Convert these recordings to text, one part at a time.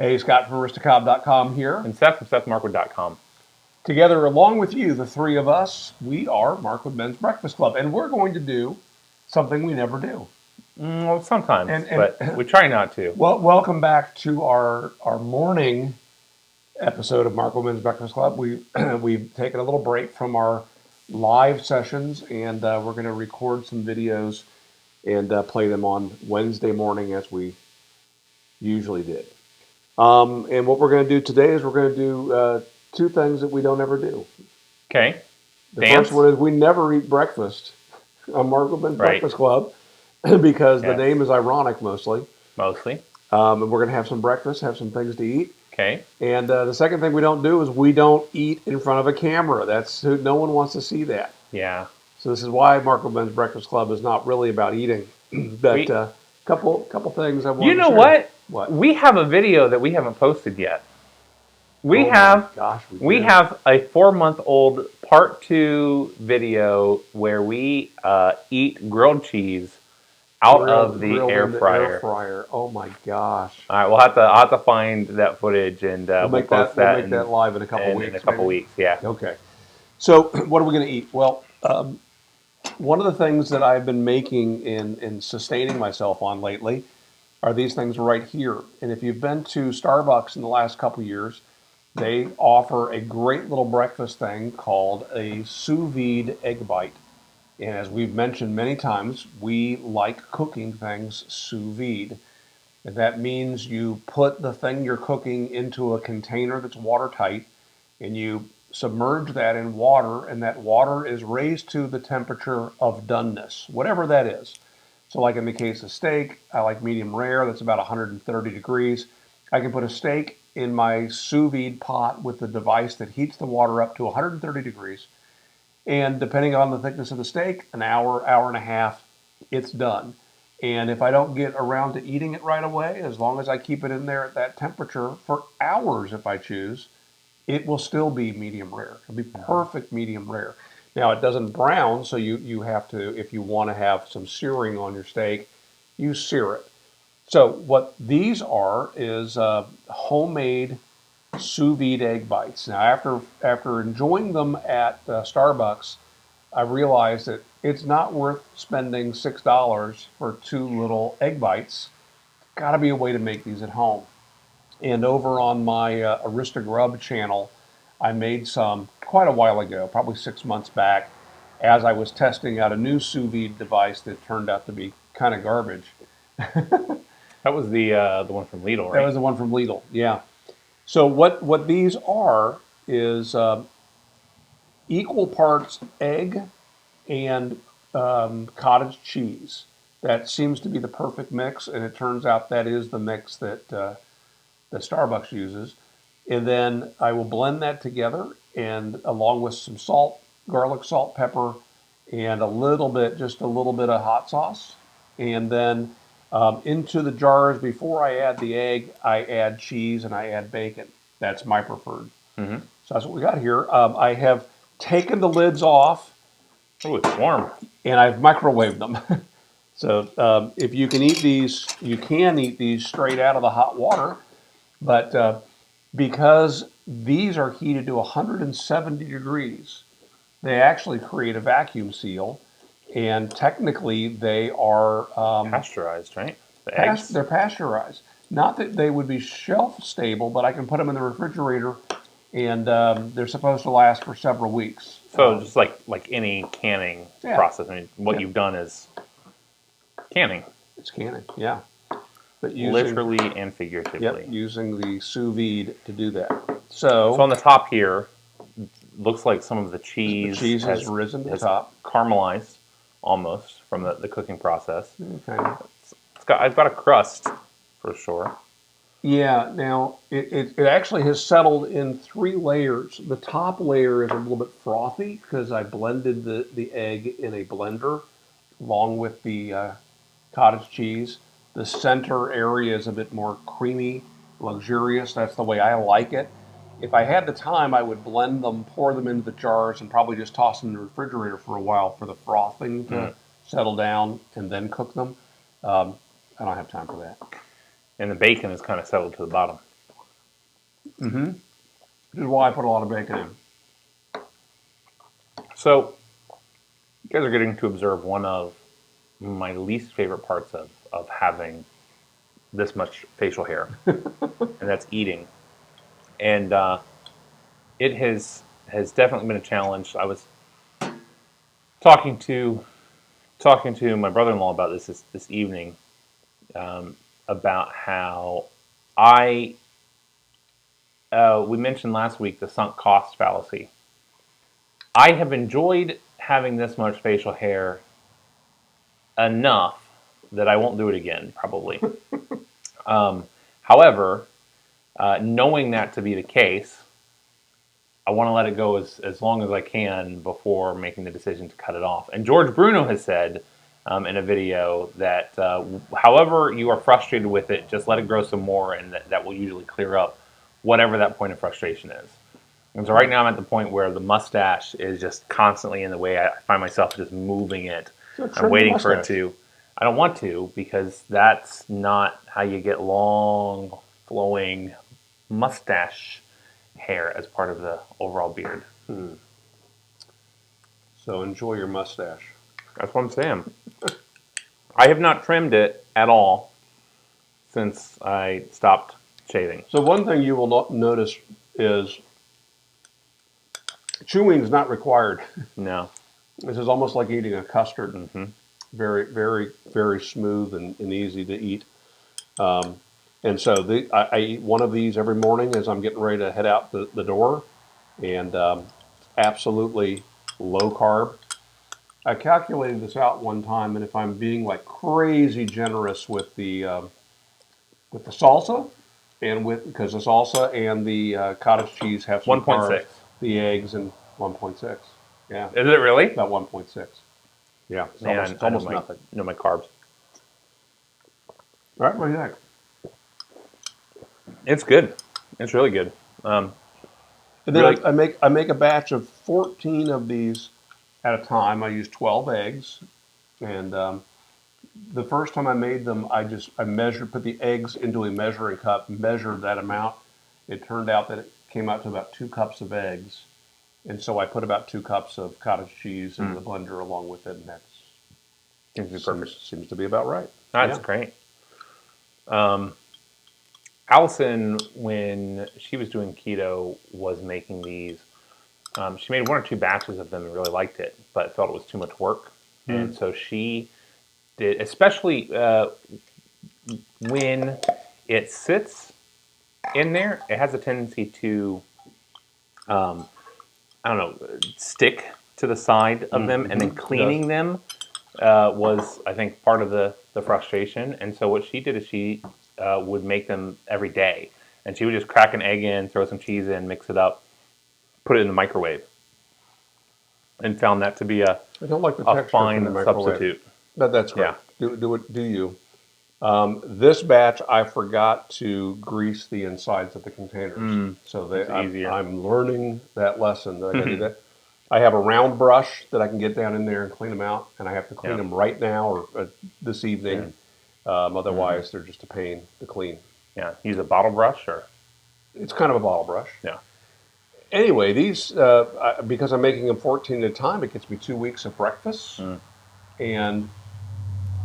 Hey, Scott from aristocob.com here. And Seth from SethMarkwood.com. Together, along with you, the three of us, we are Markwood Men's Breakfast Club, and we're going to do something we never do. Well, sometimes, And but we try not to. Well, welcome back to our morning episode of Markwood Men's Breakfast Club. We've taken a little break from our live sessions, and we're going to record some videos and play them on Wednesday morning as we usually did. And what we're going to do today is we're going to do two things that we don't ever do. Okay. The first one is we never eat breakfast on Markwood Men's Breakfast Club because the name is ironic mostly. And we're going to have some breakfast, have some things to eat. Okay. And the second thing we don't do is we don't eat in front of a camera. No one wants to see that. Yeah. So this is why Markwood Men's Breakfast Club is not really about eating. But a couple things I want to share. You know What? We have a video that we haven't posted yet. We have a 4-month-old part 2 video where we eat grilled cheese out of the air fryer. Oh my gosh! All right, I'll have to find that footage and we'll post that. We'll make that live in a couple weeks. In a couple weeks, yeah. Okay. So what are we going to eat? Well, one of the things that I've been making and sustaining myself on lately are these things right here. And if you've been to Starbucks in the last couple years, they offer a great little breakfast thing called a sous-vide egg bite. And as we've mentioned many times, we like cooking things sous vide. And that means you put the thing you're cooking into a container that's watertight, and you submerge that in water, and that water is raised to the temperature of doneness, whatever that is. So like in the case of steak, I like medium rare, that's about 130 degrees. I can put a steak in my sous vide pot with the device that heats the water up to 130 degrees. And depending on the thickness of the steak, an hour, hour and a half, it's done. And if I don't get around to eating it right away, as long as I keep it in there at that temperature for hours if I choose, it will still be medium rare. It'll be perfect medium rare. Now, it doesn't brown, so you have to, if you want to have some searing on your steak, you sear it. So what these are is homemade sous vide egg bites. Now, after enjoying them at Starbucks, I realized that it's not worth spending $6 for 2 little egg bites. Got to be a way to make these at home. And over on my Aristocob channel, I made some quite a while ago, probably 6 months back, as I was testing out a new sous vide device that turned out to be kind of garbage. That was the one from Lidl, right? That was the one from Lidl, yeah. So what these are is equal parts egg and cottage cheese. That seems to be the perfect mix, and it turns out that is the mix that Starbucks uses. And then I will blend that together, and along with some salt, garlic, salt, pepper, and just a little bit of hot sauce. And then into the jars, before I add the egg, I add cheese and I add bacon. That's my preferred. Mm-hmm. So that's what we got here. I have taken the lids off. Oh, it's warm. And I've microwaved them. So if you can eat these, you can eat these straight out of the hot water. But because these are heated to 170 degrees, they actually create a vacuum seal. And technically, they are pasteurized, right? The eggs? They're pasteurized. Not that they would be shelf stable, but I can put them in the refrigerator, and they're supposed to last for several weeks. So just like any canning process. I mean, what you've done is canning. It's canning, yeah. But literally and figuratively. Yep, using the sous vide to do that. So on the top here, looks like some of the cheese has risen to the top, caramelized almost from the cooking process. Okay. I've got a crust for sure. Yeah. Now it actually has settled in 3 layers. The top layer is a little bit frothy because I blended the egg in a blender along with the cottage cheese. The center area is a bit more creamy, luxurious. That's the way I like it. If I had the time, I would blend them, pour them into the jars, and probably just toss them in the refrigerator for a while for the frothing to settle down and then cook them. I don't have time for that. And the bacon is kind of settled to the bottom. Which is why I put a lot of bacon in. So, you guys are getting to observe one of my least favorite parts of having this much facial hair, and that's eating. And it has definitely been a challenge. I was talking to my brother-in-law about this evening, about how I we mentioned last week the sunk cost fallacy. I have enjoyed having this much facial hair enough that I won't do it again, probably. However, knowing that to be the case, I want to let it go as long as I can before making the decision to cut it off. And George Bruno has said in a video that however you are frustrated with it, just let it grow some more, and that will usually clear up whatever that point of frustration is. And so right now I'm at the point where the mustache is just constantly in the way. I find myself just moving it. I'm waiting for it to. I don't want to, because that's not how you get long, flowing mustache hair as part of the overall beard. So enjoy your mustache. That's what I'm saying. I have not trimmed it at all since I stopped shaving. So one thing you will not notice is chewing is not required. No. This is almost like eating a custard. Very, very, very smooth and easy to eat. And so I eat one of these every morning as I'm getting ready to head out the door. And absolutely low carb. I calculated this out one time, and if I'm being like crazy generous with the salsa, and because the salsa and the cottage cheese have some 1.6. carbs, the eggs and 1.6. Yeah. Is it really? About 1.6. Yeah. It's almost nothing. No, my carbs. All right, what do you think? It's good. It's really good. And then I make a batch of 14 of these at a time. I use 12 eggs, and the first time I made them, I put the eggs into a measuring cup, measured that amount. It turned out that it came out to about 2 cups of eggs, and so I put about 2 cups of cottage cheese in the blender along with it, and that seems to be about right. That's great. Allison, when she was doing keto, was making these. She made 1 or 2 batches of them and really liked it, but felt it was too much work. And so she did, especially when it sits in there, it has a tendency to, I don't know, stick to the side of them, and then cleaning them was, I think, part of the frustration. And so what she did is she would make them every day, and she would just crack an egg in, throw some cheese in, mix it up, put it in the microwave, and found that to be a fine substitute. That's right. Yeah. Do you? This batch, I forgot to grease the insides of the containers, so I'm learning that lesson. That I got to do that. I have a round brush that I can get down in there and clean them out, and I have to clean them right now or this evening. Otherwise, they're just a pain to clean. Yeah, use a bottle brush, or it's kind of a bottle brush. Yeah. Anyway, these because I'm making them 14 at a time, it gets me 2 weeks of breakfast, and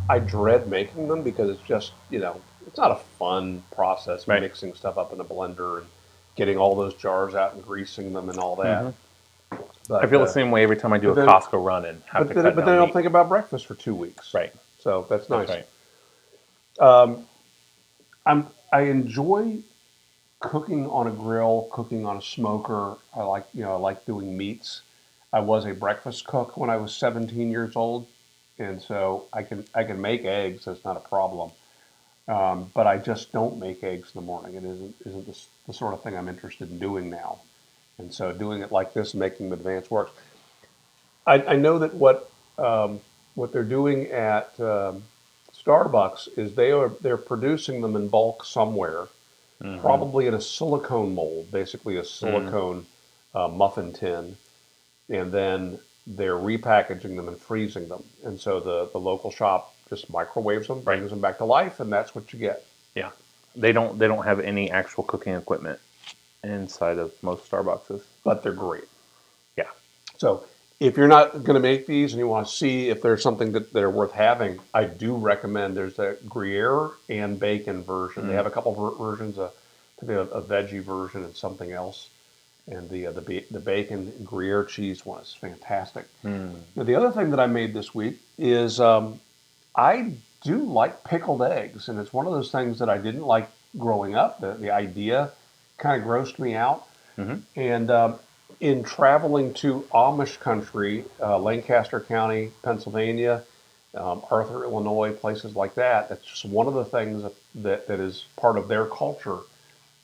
I dread making them because it's just it's not a fun process mixing stuff up in a blender and getting all those jars out and greasing them and all that. But, I feel the same way every time I do a Costco run and have to cut down But then I don't think about breakfast for 2 weeks. Right. So that's nice. That's right. I enjoy cooking on a grill, cooking on a smoker. I like doing meats. I was a breakfast cook when I was 17 years old, and so I can make eggs. That's not a problem. But I just don't make eggs in the morning. It isn't the sort of thing I'm interested in doing now. And so doing it like this, making them advance works. I know that what they're doing at Starbucks is they're producing them in bulk somewhere, probably in a silicone mold, basically a silicone muffin tin, and then they're repackaging them and freezing them. And so the local shop just microwaves them, brings them back to life, and that's what you get. Yeah, they don't have any actual cooking equipment. inside of most Starbucks. but they're great. Yeah. So if you're not going to make these and you want to see if there's something that are worth having, I do recommend there's a Gruyere and bacon version. They have a couple versions, a veggie version and something else. And the bacon Gruyere cheese one is fantastic. Now, the other thing that I made this week is I do like pickled eggs, and it's one of those things that I didn't like growing up. The idea kind of grossed me out. And in traveling to Amish country, Lancaster County, Pennsylvania, Arthur, Illinois, places like that, that's just one of the things that is part of their culture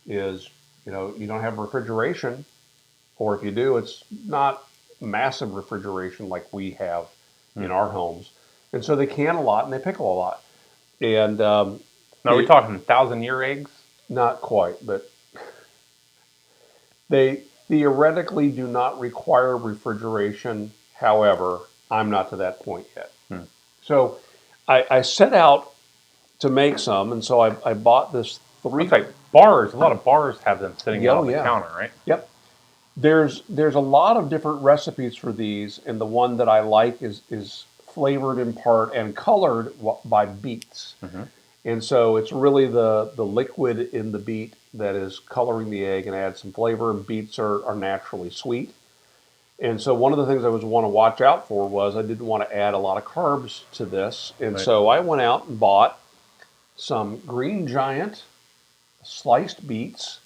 is, you don't have refrigeration, or if you do, it's not massive refrigeration like we have in our homes. And so they can a lot and they pickle a lot. And Now, are we talking 1,000-year eggs? not quite, but they theoretically do not require refrigeration. However, I'm not to that point yet. So I set out to make some, and so I bought this three. Looks like bars. A lot of bars have them sitting out on the yeah. counter, right? Yep. There's a lot of different recipes for these, and the one that I like is flavored in part and colored by beets. And so it's really the liquid in the beet that is coloring the egg and adds some flavor, and beets are naturally sweet. And so one of the things I was want to watch out for was I didn't want to add a lot of carbs to this. And so I went out and bought some Green Giant sliced beets,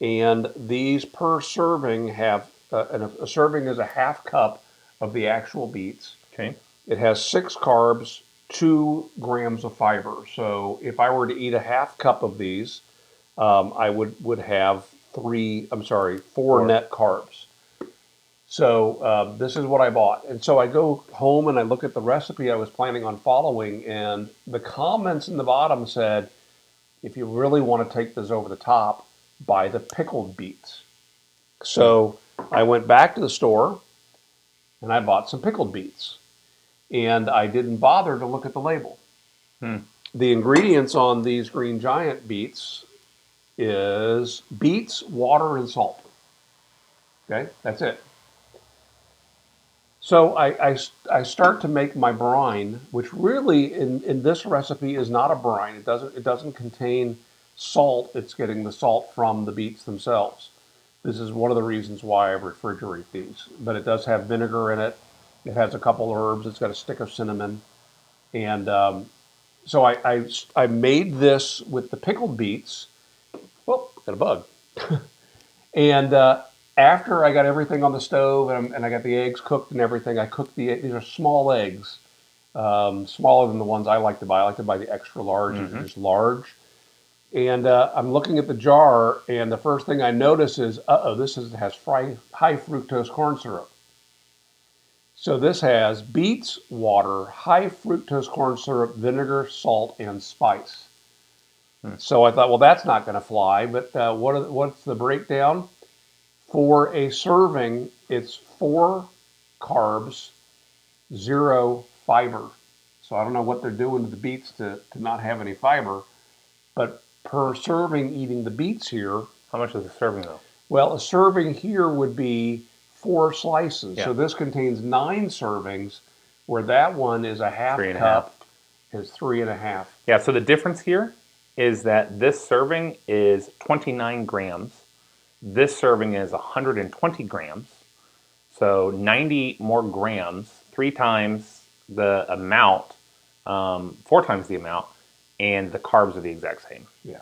and these per serving have a serving is a half cup of the actual beets. Okay. It has 6 carbs, 2 grams of fiber. So if I were to eat a half cup of these, I would have 4 net carbs. So this is what I bought. And so I go home and I look at the recipe I was planning on following, and the comments in the bottom said, if you really want to take this over the top, buy the pickled beets. So I went back to the store and I bought some pickled beets. And I didn't bother to look at the label. The ingredients on these Green Giant beets is beets, water, and salt. Okay, that's it. So I start to make my brine, which really in this recipe is not a brine. It doesn't contain salt. It's getting the salt from the beets themselves. This is one of the reasons why I refrigerate these. But it does have vinegar in it. It has a couple herbs. It's got a stick of cinnamon. And so I made this with the pickled beets. Well, got a bug. And after I got everything on the stove and I got the eggs cooked and everything, I cooked these are small eggs, smaller than the ones I like to buy. I like to buy the extra large, these are just large. And I'm looking at the jar, and the first thing I notice is, this has high fructose corn syrup. So this has beets, water, high fructose corn syrup, vinegar, salt, and spice. So I thought, well, that's not going to fly. But what's the breakdown? For a serving, it's 4 carbs, 0 fiber. So I don't know what they're doing to the beets to not have any fiber. But per serving eating the beets here. How much is a serving, though? Well, a serving here would be 4 slices. Yeah. So this contains 9 servings, where that one is a half cup, is 3.5. Yeah, so the difference here is that this serving is 29 grams. This serving is 120 grams. So 90 more grams, 3 times the amount, 4 times the amount, and the carbs are the exact same. Yeah.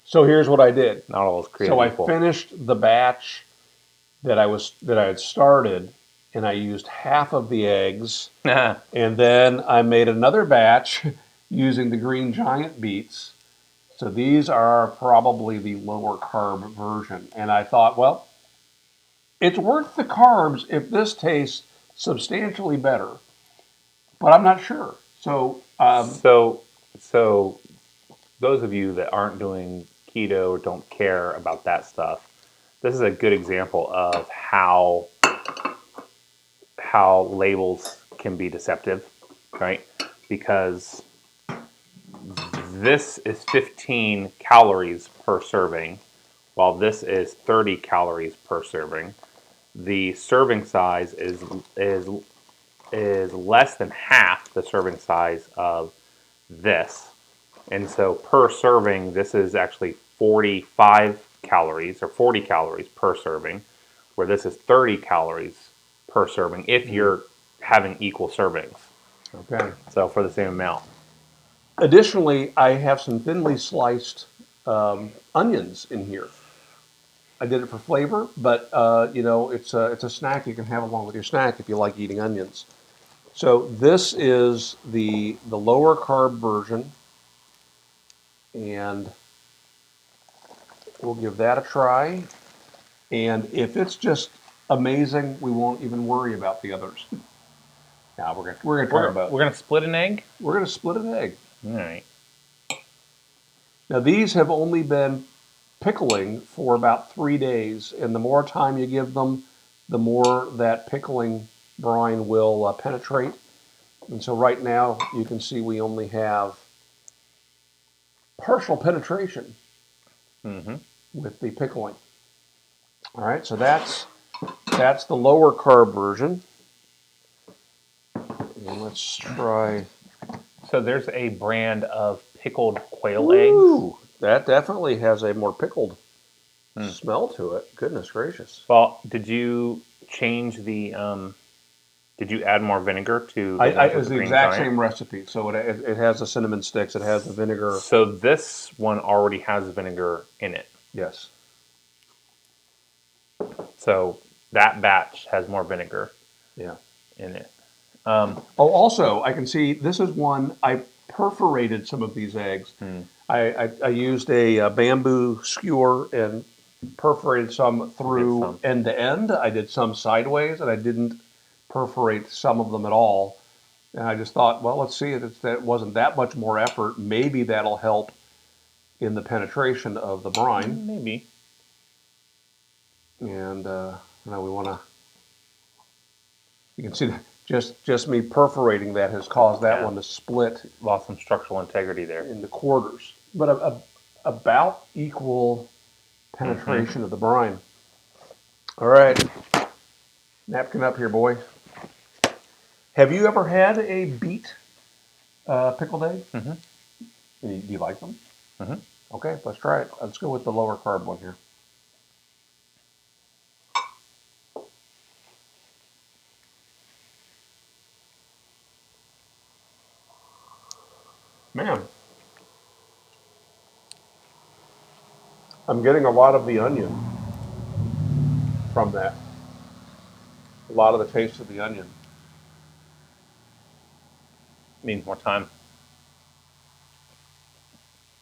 So here's what I did. Not all is created So I equal. finished the batch that I had started, and I used half of the eggs, and then I made another batch using the Green Giant beets. So these are probably the lower carb version. And I thought, well, it's worth the carbs if this tastes substantially better, but I'm not sure. So, so those of you that aren't doing keto or don't care about that stuff, this is a good example of how labels can be deceptive, right? Because this is 15 calories per serving, while this is 30 calories per serving. The serving size is less than half the serving size of this. And so per serving, this is actually 45 calories or 40 calories per serving, where this is 30 calories per serving if you're having equal servings. Okay. So for the same amount. Additionally, I have some thinly sliced onions in here. I did it for flavor, but you know, it's a snack you can have along with your snack if you like eating onions. So this is the lower carb version, and we'll give that a try. And if it's just amazing, we won't even worry about the others. Now we're gonna try them both. We're gonna split an egg. We're gonna split an egg. All right. Now these have only been pickling for about 3 days, and the more time you give them, the more that pickling brine will penetrate. And so right now you can see we only have partial penetration with the pickling. All right, so that's the lower carb version. And let's try. So there's a brand of pickled quail Ooh, eggs. that definitely has a more pickled smell to it. Goodness gracious. Well, did you change the? Did you add more vinegar to? It was the exact same recipe. So it has the cinnamon sticks. It has the vinegar. So this one already has vinegar in it. Yes. So that batch has more vinegar. Yeah. In it. Oh, also, I can see this is one I perforated some of these eggs. I used a bamboo skewer and perforated some through end to end. I did some sideways, and I didn't perforate some of them at all. And I just thought, well, let's see if it wasn't that much more effort. Maybe that'll help in the penetration of the brine. Maybe. And we want to. You can see that just me perforating that has caused that one to split. Lost some structural integrity there. Into quarters, but about equal penetration of the brine. All right, napkin up here, boy. Have you ever had a beet pickled egg? Do you like them? Okay, let's try it. Let's go with the lower carb one here. Man, I'm getting a lot of the onion from that. A lot of the taste of the onion. Means more time.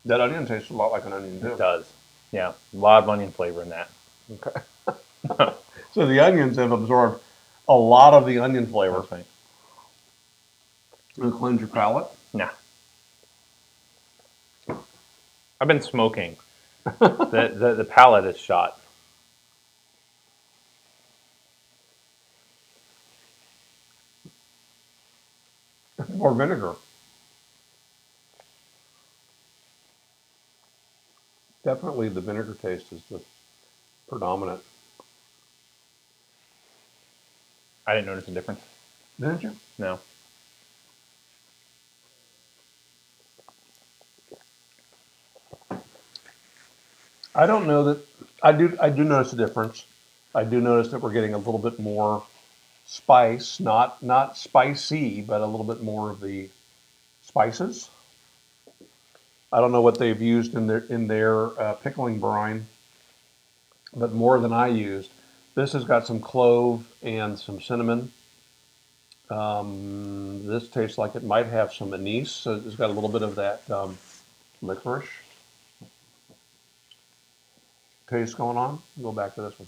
That onion tastes a lot like an onion too. It does. Yeah, a lot of onion flavor in that. Okay. So the onions have absorbed a lot of the onion flavor. That's right. It'll cleanse your palate. Nah. I've been smoking. the palate is shot. More vinegar. Definitely the vinegar taste is the predominant. I didn't notice a difference. Didn't you? No. I don't know that I do notice a difference. I do notice that we're getting a little bit more spice, not spicy, but a little bit more of the spices. I don't know what they've used in their pickling brine, but more than I used. This has got some clove and some cinnamon. This tastes like it might have some anise, so it's got a little bit of that licorice taste going on. Go back to this one.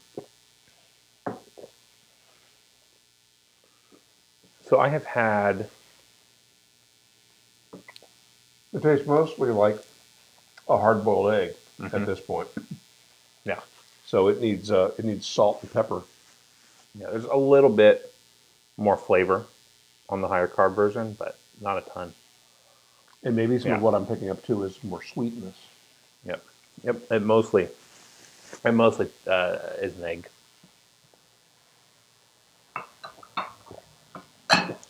So I have had. It tastes mostly like a hard-boiled egg at this point. Yeah. So it needs salt and pepper. Yeah, there's a little bit more flavor on the higher carb version, but not a ton. And maybe some of what I'm picking up too is more sweetness. Yep. It mostly It mostly is an egg.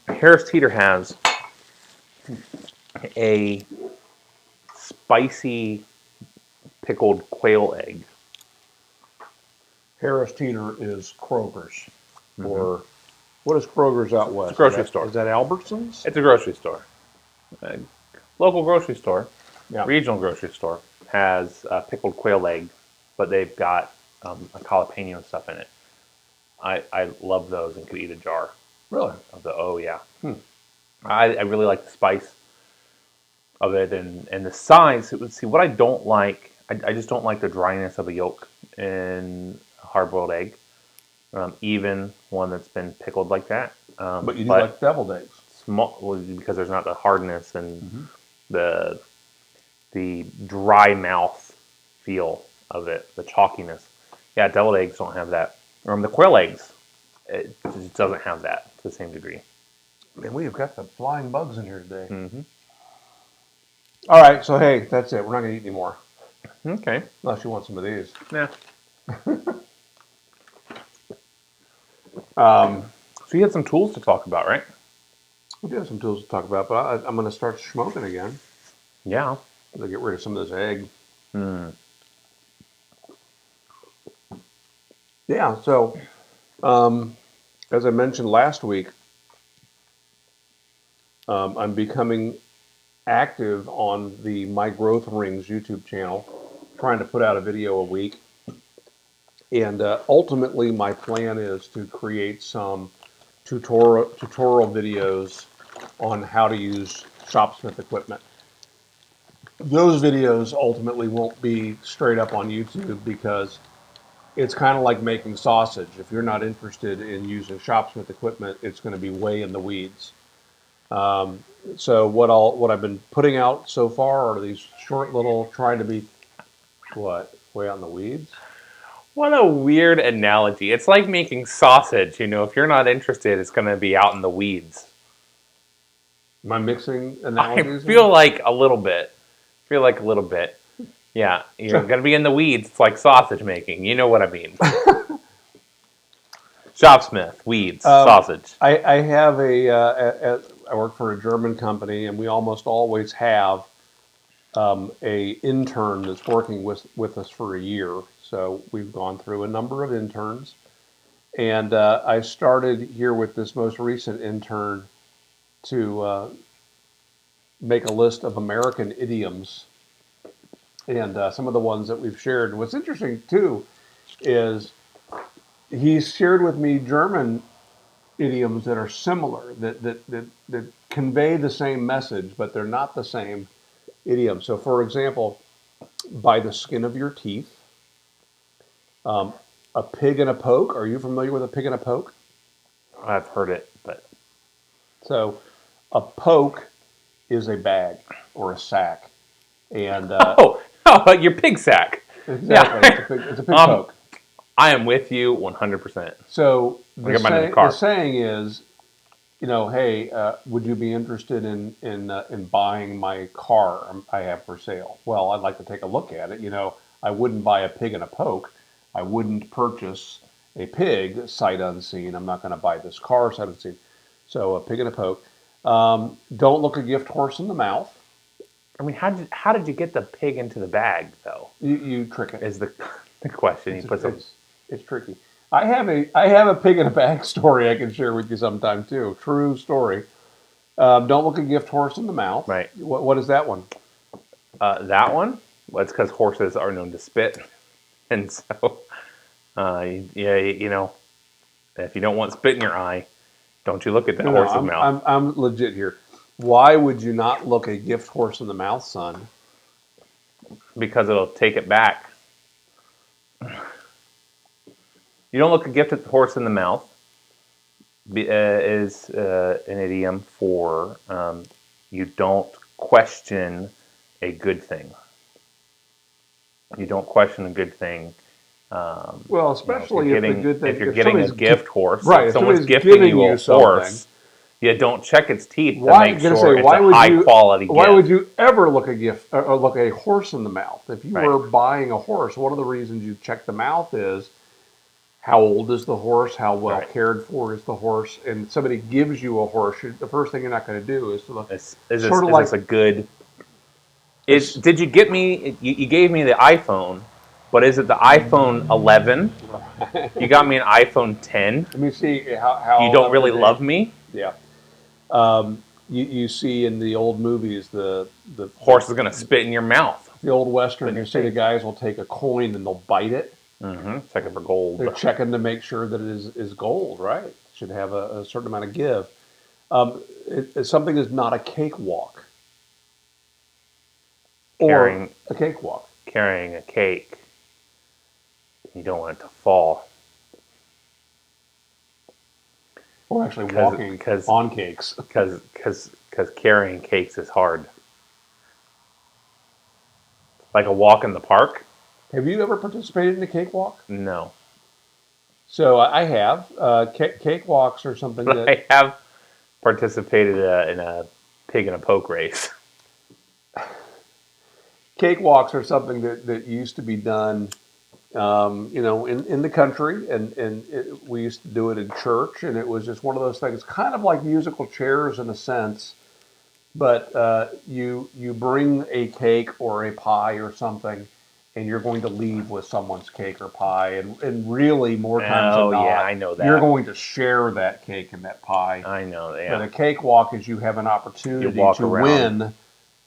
Harris Teeter has a spicy pickled quail egg. Harris Teeter is Kroger's, or what is Kroger's out west? It's a grocery store. Is that Albertsons? It's a grocery store. A local grocery store, Yeah. regional grocery store, has pickled quail egg, but they've got a jalapeno stuff in it. I love those and could eat a jar Really? of the. Oh yeah. I really like the spice of it and the size. See, what I don't like, I just don't like the dryness of a yolk in a hard-boiled egg, even one that's been pickled like that. But you do like deviled eggs. Small, because there's not the hardness and the dry mouth feel of it, the chalkiness. Yeah, deviled eggs don't have that. The quail eggs, it just doesn't have that to the same degree. Man, we have got the flying bugs in here today. All right, so hey, that's it. We're not going to eat anymore. Okay. Unless you want some of these. Yeah. So you had some tools to talk about, right? We do have some tools to talk about, but I'm going to start smoking again. Yeah. To get rid of some of this egg. Yeah, so as I mentioned last week, I'm becoming active on the My Growth Rings YouTube channel, trying to put out a video a week. And ultimately, my plan is to create some tutorial videos on how to use shopsmith equipment. Those videos ultimately won't be straight up on YouTube because it's kind of like making sausage. If you're not interested in using shopsmith equipment, it's going to be way in the weeds. So what I've been putting out so far are these short little, trying to be, way out in the weeds? What a weird analogy. It's like making sausage. If you're not interested, it's going to be out in the weeds. Am I mixing I analogies? feel like a little bit. Yeah, you're going to be in the weeds. It's like sausage making. You know what I mean. Shopsmith, weeds, sausage. I have I work for a German company, and we almost always have a intern that's working with us for a year. So we've gone through a number of interns. And I started here with this most recent intern to make a list of American idioms and some of the ones that we've shared. And what's interesting, too, is he's shared with me German idioms that are similar, that convey the same message, but they're not the same idiom. So, for example, by the skin of your teeth, a pig and a poke. Are you familiar with a pig and a poke? I've heard it, but... So, a poke is a bag or a sack. And your pig sack. Exactly. Yeah. It's a pig poke. I am with you 100%. So the saying is, hey, would you be interested in buying my car I have for sale? Well, I'd like to take a look at it. I wouldn't buy a pig and a poke. I wouldn't purchase a pig sight unseen. I'm not going to buy this car sight unseen. So a pig and a poke. Don't look a gift horse in the mouth. I mean, how did you get the pig into the bag, though? You trick it. Is the question. It's tricky. I have a pig in a bag story I can share with you sometime too. True story. Don't look a gift horse in the mouth. Right. What is that one? That one? Well, it's because horses are known to spit, and so if you don't want spit in your eye, don't you look at that horse's mouth. I'm legit here. Why would you not look a gift horse in the mouth, son? Because it'll take it back. You don't look a gift horse in the mouth is an idiom for you don't question a good thing. You don't question a good thing. Well, especially if you're getting a gift horse, right? If someone's gifting you a horse, You don't check its teeth to Why? make I'm gonna sure say, it's a high quality gift. why would you ever look look a horse in the mouth? If you Right. were buying a horse, one of the reasons you check the mouth is how old is the horse, how well Right. cared for is the horse, and somebody gives you a horse, the first thing you're not going to do is to look. Is Sort of this like a good? it's Did you get me? You gave me the iPhone, but is it the iPhone 11? You got me an iPhone 10. Let me see how You don't up to really date. love me. Yeah. You see in the old movies the Horse is gonna spit in your mouth. the old western. You your see the face. guys will take a coin and they'll bite it. Checking for gold. They're checking to make sure that it is gold, right? Should have a certain amount of give. Something is not a cakewalk or Carrying a cakewalk. carrying a cake. You don't want it to fall. Or actually walking on cakes. Because carrying cakes is hard. Like a walk in the park? Have you ever participated in a cakewalk? No. So I have. Cakewalks are something But that I have participated in a pig in a poke race. cakewalks are something that used to be done, in the country, and we used to do it in church, and it was just one of those things, kind of like musical chairs in a sense, but you bring a cake or a pie or something, and you're going to leave with someone's cake or pie, and really more times than not, yeah, I know that. you're going to share that cake and that pie. I know that. But Yeah. a cakewalk is you have an opportunity to win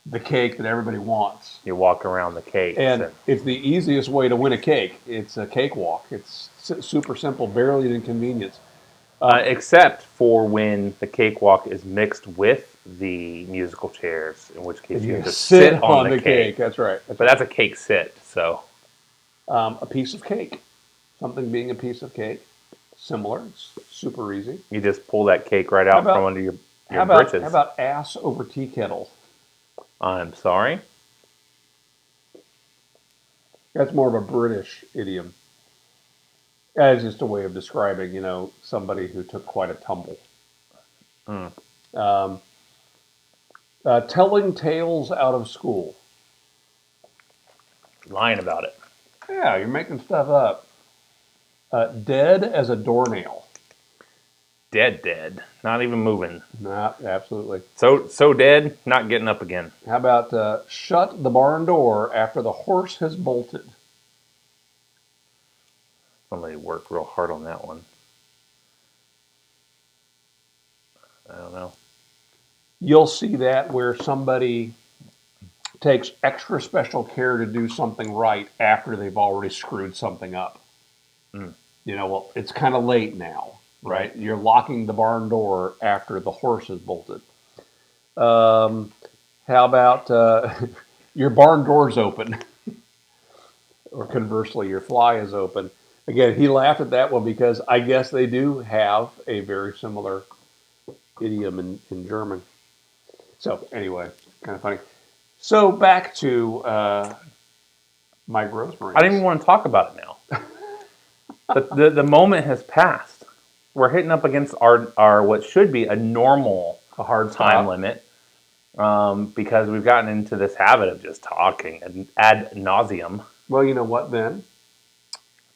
the cake that everybody wants. You walk around the cake. And it's the easiest way to win a cake. It's a cakewalk. It's super simple, barely an inconvenience. Except for when the cakewalk is mixed with the musical chairs, in which case you just sit on the cake. That's right. But that's a cake sit, so. A piece of cake. Something being a piece of cake. Similar. It's super easy. You just pull that cake right out from under your britches. How about ass over tea kettle? I'm sorry? That's more of a British idiom. As just a way of describing, somebody who took quite a tumble. Telling tales out of school. Lying about it. Yeah, you're making stuff up. Dead as a doornail. Dead. Not even moving. Nah, absolutely. So dead, not getting up again. How about shut the barn door after the horse has bolted? Somebody worked real hard on that one. I don't know. You'll see that where somebody takes extra special care to do something right after they've already screwed something up. Well, it's kind of late now, right? You're locking the barn door after the horse is bolted. How about your barn door's open? Or conversely, your fly is open. Again, he laughed at that one because I guess they do have a very similar idiom in German. So anyway, kind of funny. So back to my growth rings. I don't even want to talk about it now. the moment has passed. We're hitting up against our what should be a hard time limit, because we've gotten into this habit of just talking and ad nauseum. Well, you know what then?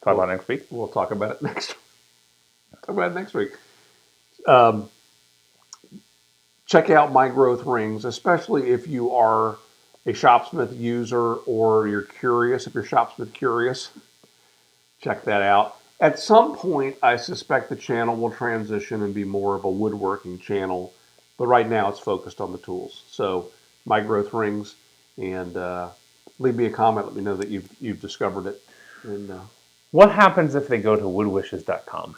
Talk about next week? We'll talk about it next week. Talk about it next week. Check out My Growth Rings, especially if you are a Shopsmith user or you're curious. If you're Shopsmith curious, check that out. At some point, I suspect the channel will transition and be more of a woodworking channel, but right now it's focused on the tools. So, My Growth Rings, and leave me a comment. Let me know that you've discovered it. And what happens if they go to woodwishes.com?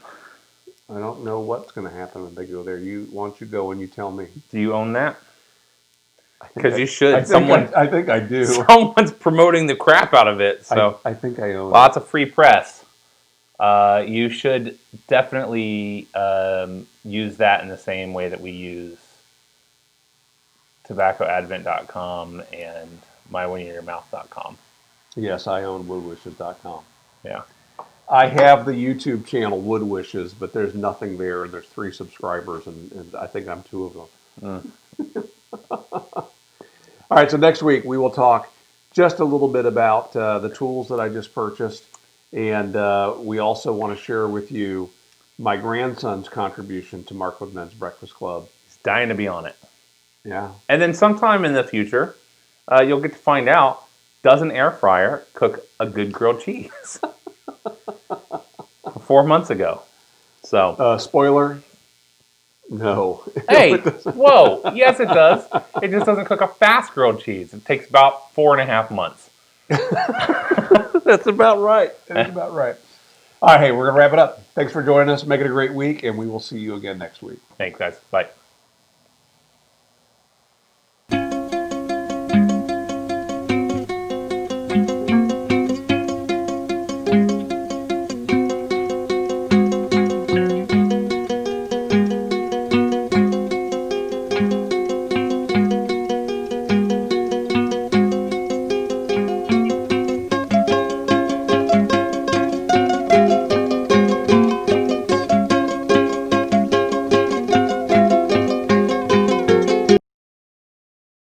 I don't know what's going to happen when they go there. Why don't you go and you tell me? Do you own that? Because you should. I think I do. Someone's promoting the crap out of it. So I think I own lots of free press. You should definitely use that in the same way that we use tobaccoadvent.com and mywinyourmouth.com. Yes, I own woodwishes.com. Yeah. I have the YouTube channel Wood Wishes, but there's nothing there, and there's 3 subscribers, and I think I'm 2 of them. All right, so next week we will talk just a little bit about the tools that I just purchased, and we also want to share with you my grandson's contribution to Mark Woodman's Breakfast Club. He's dying to be on it. Yeah. And then sometime in the future, you'll get to find out, does an air fryer cook a good grilled cheese? 4 months ago. So, Spoiler, no. hey, No, it doesn't. whoa, yes it does. It just doesn't cook a fast grilled cheese. It takes about 4.5 months. That's about right. That's about right. All right, hey, we're going to wrap it up. Thanks for joining us. Make it a great week, and we will see you again next week. Thanks, guys. Bye.